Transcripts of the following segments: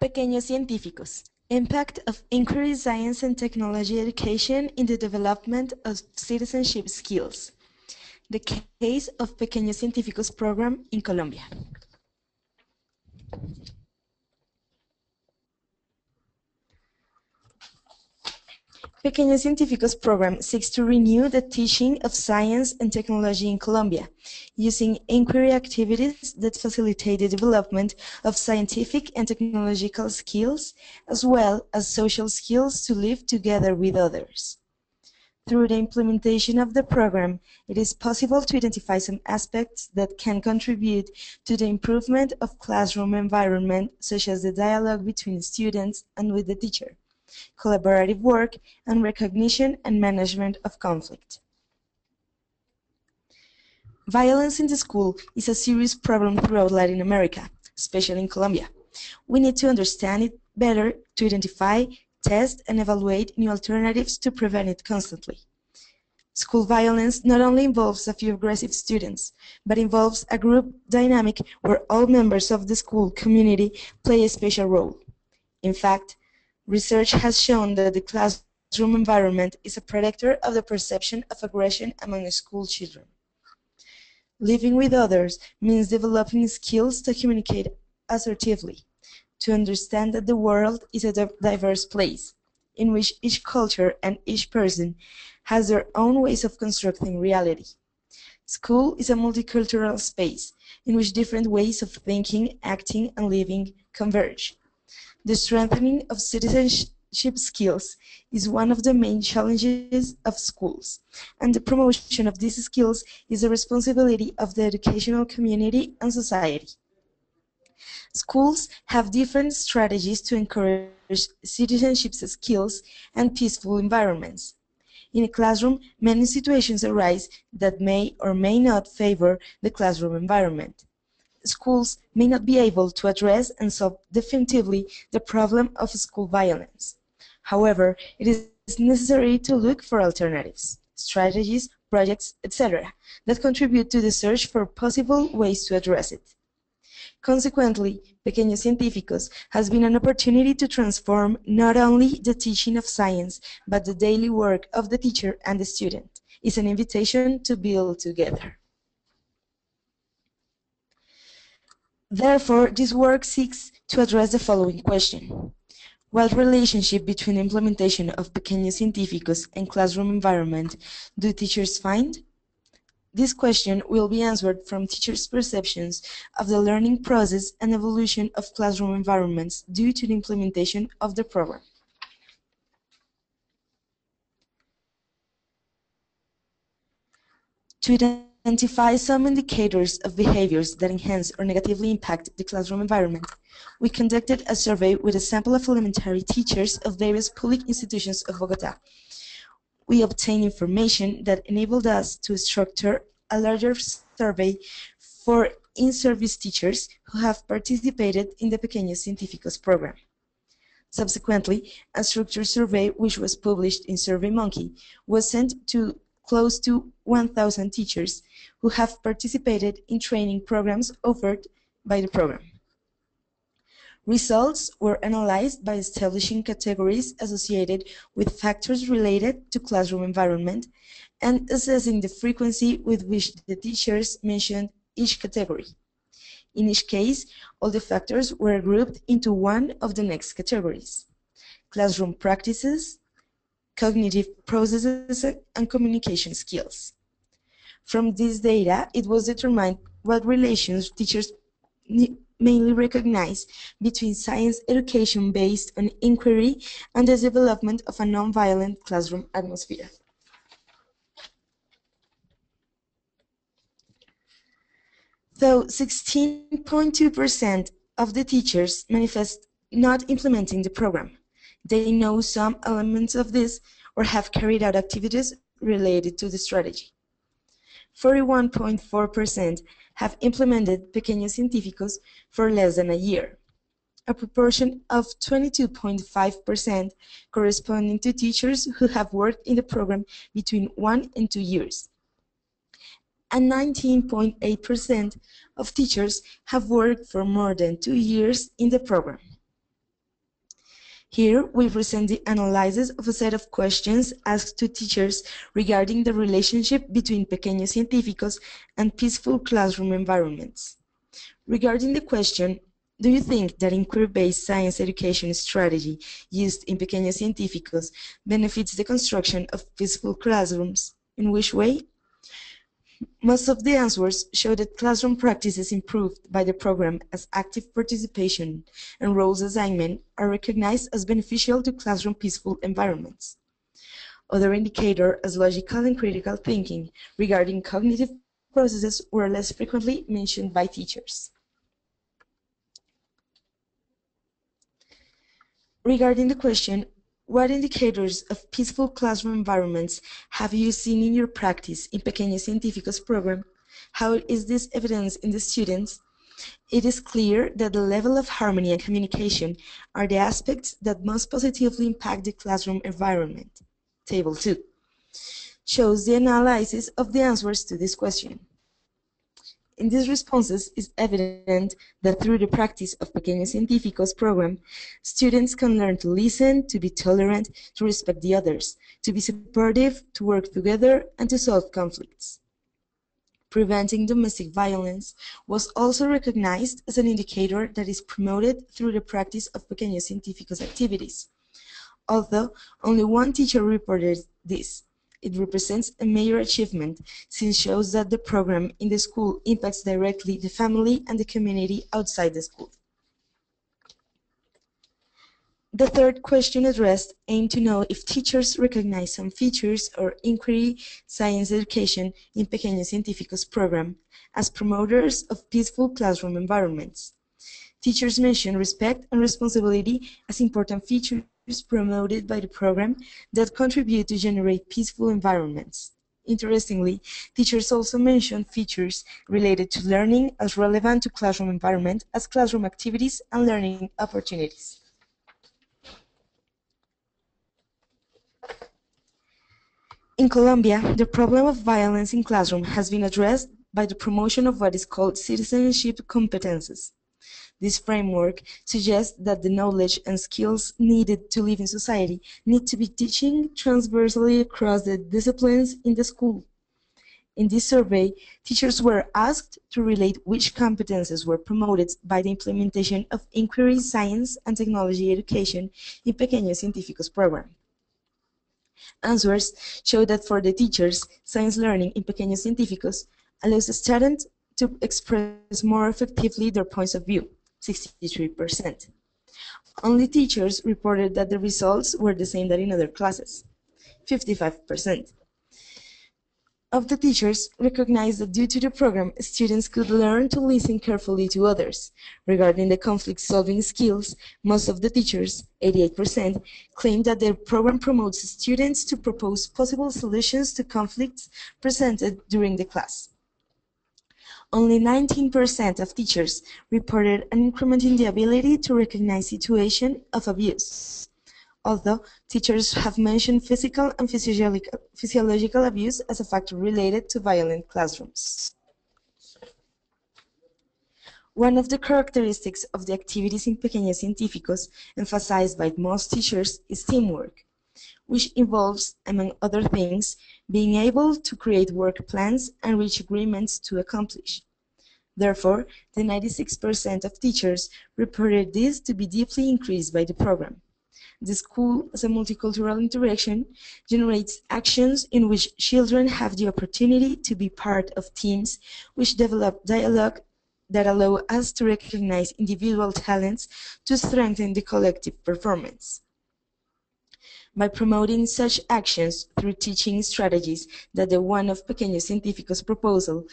Pequeños Científicos. Impact of increased science and technology education in the development of citizenship skills. The case of Pequeños Científicos program in Colombia. Pequeños Científicos program seeks to renew the teaching of science and technology in Colombia, using inquiry activities that facilitate the development of scientific and technological skills, as well as social skills to live together with others. Through the implementation of the program, it is possible to identify some aspects that can contribute to the improvement of classroom environment, such as the dialogue between students and with the teacher, collaborative work, and recognition and management of conflict. Violence in the school is a serious problem throughout Latin America, especially in Colombia. We need to understand it better to identify, test, and evaluate new alternatives to prevent it constantly. School violence not only involves a few aggressive students, but involves a group dynamic where all members of the school community play a special role. In fact, research has shown that the classroom environment is a predictor of the perception of aggression among school children. Living with others means developing skills to communicate assertively, to understand that the world is a diverse place, in which each culture and each person has their own ways of constructing reality. School is a multicultural space in which different ways of thinking, acting, and living converge. The strengthening of citizenship skills is one of the main challenges of schools, and the promotion of these skills is the responsibility of the educational community and society. Schools have different strategies to encourage citizenship skills and peaceful environments. In a classroom, many situations arise that may or may not favor the classroom environment. Schools may not be able to address and solve definitively the problem of school violence. However, it is necessary to look for alternatives, strategies, projects, etc., that contribute to the search for possible ways to address it. Consequently, Pequeños Científicos has been an opportunity to transform not only the teaching of science, but the daily work of the teacher and the student. It's an invitation to build together. Therefore, this work seeks to address the following question. What relationship between the implementation of Pequeños Científicos and classroom environment do teachers find? This question will be answered from teachers' perceptions of the learning process and evolution of classroom environments due to the implementation of the program. To identify some indicators of behaviors that enhance or negatively impact the classroom environment, we conducted a survey with a sample of elementary teachers of various public institutions of Bogotá. We obtained information that enabled us to structure a larger survey for in-service teachers who have participated in the Pequeños Científicos program. Subsequently, a structured survey, which was published in SurveyMonkey, was sent to close to 1,000 teachers who have participated in training programs offered by the program. Results were analyzed by establishing categories associated with factors related to classroom environment and assessing the frequency with which the teachers mentioned each category. In each case, all the factors were grouped into one of the next categories: classroom practices, cognitive processes, and communication skills. From this data, it was determined what relations teachers mainly recognize between science education based on inquiry and the development of a nonviolent classroom atmosphere. Though 16.2% of the teachers manifest not implementing the program, they know some elements of this or have carried out activities related to the strategy. 41.4% have implemented Pequeños Científicos for less than a year, a proportion of 22.5% corresponding to teachers who have worked in the program between 1 and 2 years. And 19.8% of teachers have worked for more than 2 years in the program. Here, we present the analysis of a set of questions asked to teachers regarding the relationship between Pequeños Científicos and peaceful classroom environments. Regarding the question, do you think that inquiry-based science education strategy used in Pequeños Científicos benefits the construction of peaceful classrooms? In which way? Most of the answers show that classroom practices improved by the program as active participation and roles assignment are recognized as beneficial to classroom peaceful environments. Other indicators, as logical and critical thinking regarding cognitive processes, were less frequently mentioned by teachers. Regarding the question, what indicators of peaceful classroom environments have you seen in your practice in Pequeños Científicos program? How is this evidenced in the students? It is clear that the level of harmony and communication are the aspects that most positively impact the classroom environment. Table 2 shows the analysis of the answers to this question. In these responses, it's evident that through the practice of Pequeños Científicos program, students can learn to listen, to be tolerant, to respect the others, to be supportive, to work together, and to solve conflicts. Preventing domestic violence was also recognized as an indicator that is promoted through the practice of Pequeños Científicos activities. Although only one teacher reported this, it represents a major achievement since it shows that the program in the school impacts directly the family and the community outside the school. The third question addressed aimed to know if teachers recognize some features or inquiry science education in Pequeños Científicos program as promoters of peaceful classroom environments. Teachers mention respect and responsibility as important features promoted by the program that contribute to generate peaceful environments. Interestingly, teachers also mention features related to learning as relevant to classroom environment as classroom activities and learning opportunities. In Colombia, the problem of violence in classroom has been addressed by the promotion of what is called citizenship competences. This framework suggests that the knowledge and skills needed to live in society need to be teaching transversely across the disciplines in the school. In this survey, teachers were asked to relate which competences were promoted by the implementation of inquiry, science, and technology education in Pequeños Científicos program. Answers show that for the teachers, science learning in Pequeños Científicos allows the student to express more effectively their points of view, 63%. Only teachers reported that the results were the same that in other classes, 55%. Of the teachers recognized that due to the program, students could learn to listen carefully to others. Regarding the conflict-solving skills, most of the teachers, 88%, claimed that the program promotes students to propose possible solutions to conflicts presented during the class. Only 19% of teachers reported an increment in the ability to recognize situations of abuse. Although teachers have mentioned physical and physiological abuse as a factor related to violent classrooms. One of the characteristics of the activities in Pequeños Científicos emphasized by most teachers is teamwork, which involves, among other things, being able to create work plans and reach agreements to accomplish. Therefore, the 96% of teachers reported this to be deeply increased by the program. The school, as a multicultural interaction, generates actions in which children have the opportunity to be part of teams which develop dialogue that allow us to recognize individual talents to strengthen the collective performance. By promoting such actions through teaching strategies that the one of Pequeños Científicos proposal,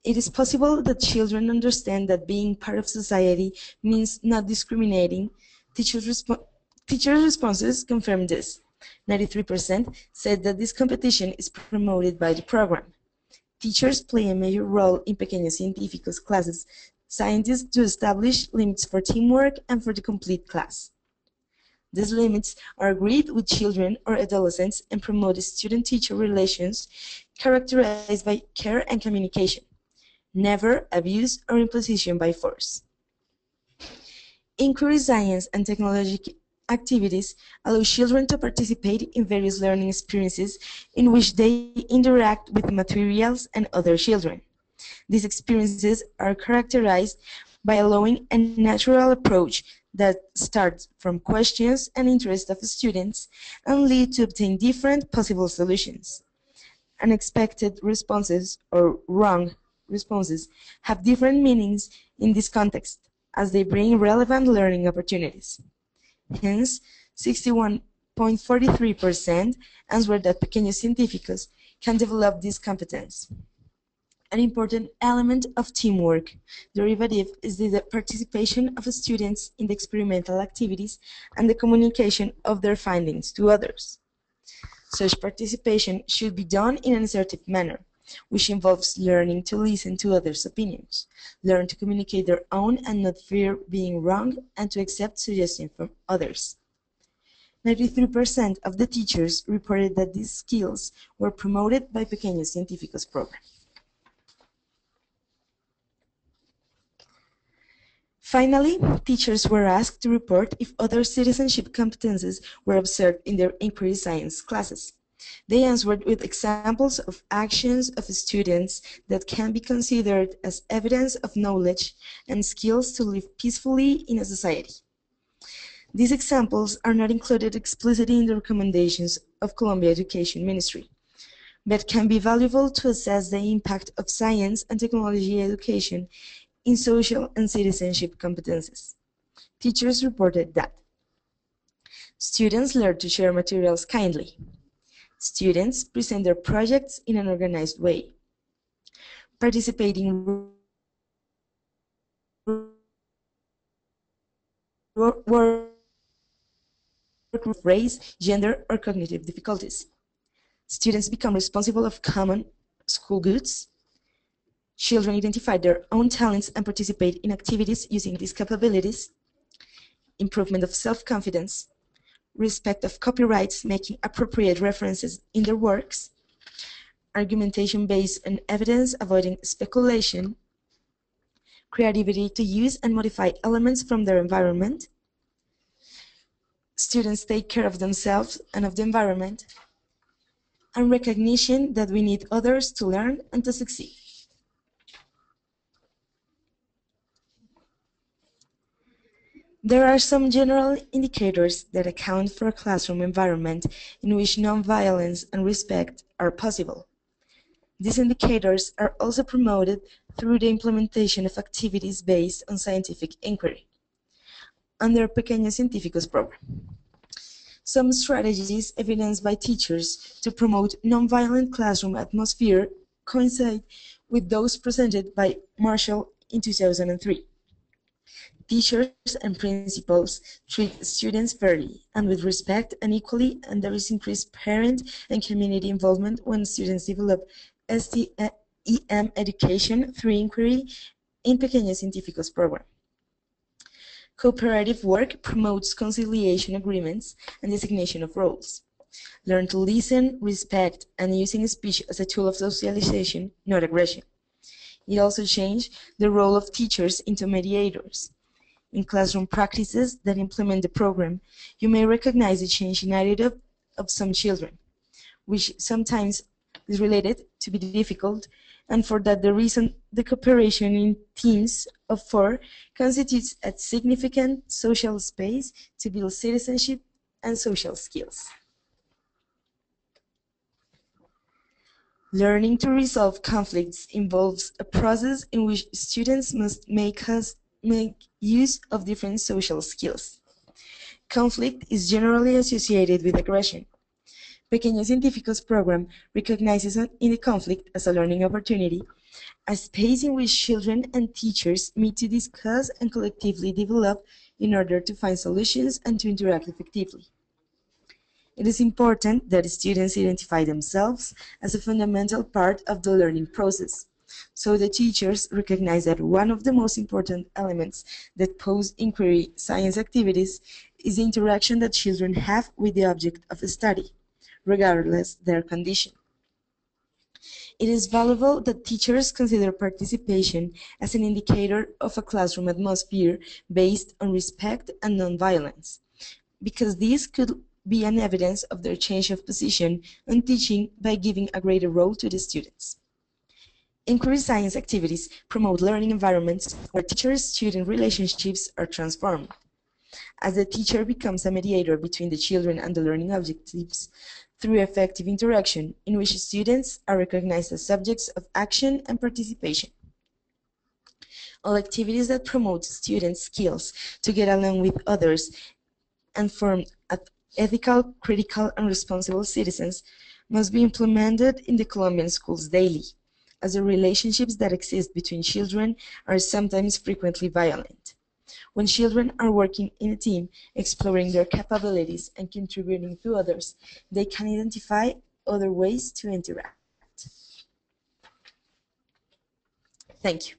it is possible that children understand that being part of society means not discriminating. Teachers' responses confirm this. 93% said that this competition is promoted by the program. Teachers play a major role in Pequeños Científicos classes, scientists to establish limits for teamwork and for the complete class. These limits are agreed with children or adolescents and promote student-teacher relations characterized by care and communication, never abuse or imposition by force. Inquiry science and activities allow children to participate in various learning experiences in which they interact with materials and other children. These experiences are characterized by allowing a natural approach that starts from questions and interests of students and lead to obtain different possible solutions. Unexpected responses or wrong responses have different meanings in this context as they bring relevant learning opportunities. Hence, 61.43% answered that Pequeños Científicos can develop this competence. An important element of teamwork derivative is the participation of students in the experimental activities and the communication of their findings to others. Such participation should be done in an assertive manner, which involves learning to listen to others' opinions, learn to communicate their own and not fear being wrong, and to accept suggestions from others. 93% of the teachers reported that these skills were promoted by Pequeños Científicos program. Finally, teachers were asked to report if other citizenship competences were observed in their inquiry science classes. They answered with examples of actions of students that can be considered as evidence of knowledge and skills to live peacefully in a society. These examples are not included explicitly in the recommendations of Colombia Education Ministry, but can be valuable to assess the impact of science and technology education in social and citizenship competences. Teachers reported that students learn to share materials kindly. Students present their projects in an organized way. Participate in work with race, gender, or cognitive difficulties. Students become responsible of common school goods. Children identify their own talents and participate in activities using these capabilities. Improvement of self-confidence. Respect of copyrights, making appropriate references in their works. Argumentation based on evidence, avoiding speculation. Creativity to use and modify elements from their environment. Students take care of themselves and of the environment. And recognition that we need others to learn and to succeed. There are some general indicators that account for a classroom environment in which nonviolence and respect are possible. These indicators are also promoted through the implementation of activities based on scientific inquiry under Pequeños Científicos program. Some strategies evidenced by teachers to promote nonviolent classroom atmosphere coincide with those presented by Marshall in 2003. Teachers and principals treat students fairly and with respect and equally, and there is increased parent and community involvement when students develop STEM education through inquiry in Pequeños Científicos program. Cooperative work promotes conciliation agreements and designation of roles. Learn to listen, respect, and using speech as a tool of socialization, not aggression. It also changed the role of teachers into mediators. In classroom practices that implement the program, you may recognize the change in attitude of some children, which sometimes is related to be difficult, and for that the reason the cooperation in teams of 4 constitutes a significant social space to build citizenship and social skills. Learning to resolve conflicts involves a process in which students must make use of different social skills. Conflict is generally associated with aggression. Pequeños Científicos program recognizes in the conflict as a learning opportunity, a space in which children and teachers meet to discuss and collectively develop in order to find solutions and to interact effectively. It is important that students identify themselves as a fundamental part of the learning process, so the teachers recognize that one of the most important elements that post-inquiry science activities is the interaction that children have with the object of study, regardless their condition. It is valuable that teachers consider participation as an indicator of a classroom atmosphere based on respect and nonviolence, because this could be an evidence of their change of position on teaching by giving a greater role to the students. Inquiry science activities promote learning environments where teacher-student relationships are transformed. As the teacher becomes a mediator between the children and the learning objectives through effective interaction in which students are recognized as subjects of action and participation. All activities that promote students' skills to get along with others and form ethical, critical, and responsible citizens must be implemented in the Colombian schools daily, as the relationships that exist between children are sometimes frequently violent. When children are working in a team, exploring their capabilities and contributing to others, they can identify other ways to interact. Thank you.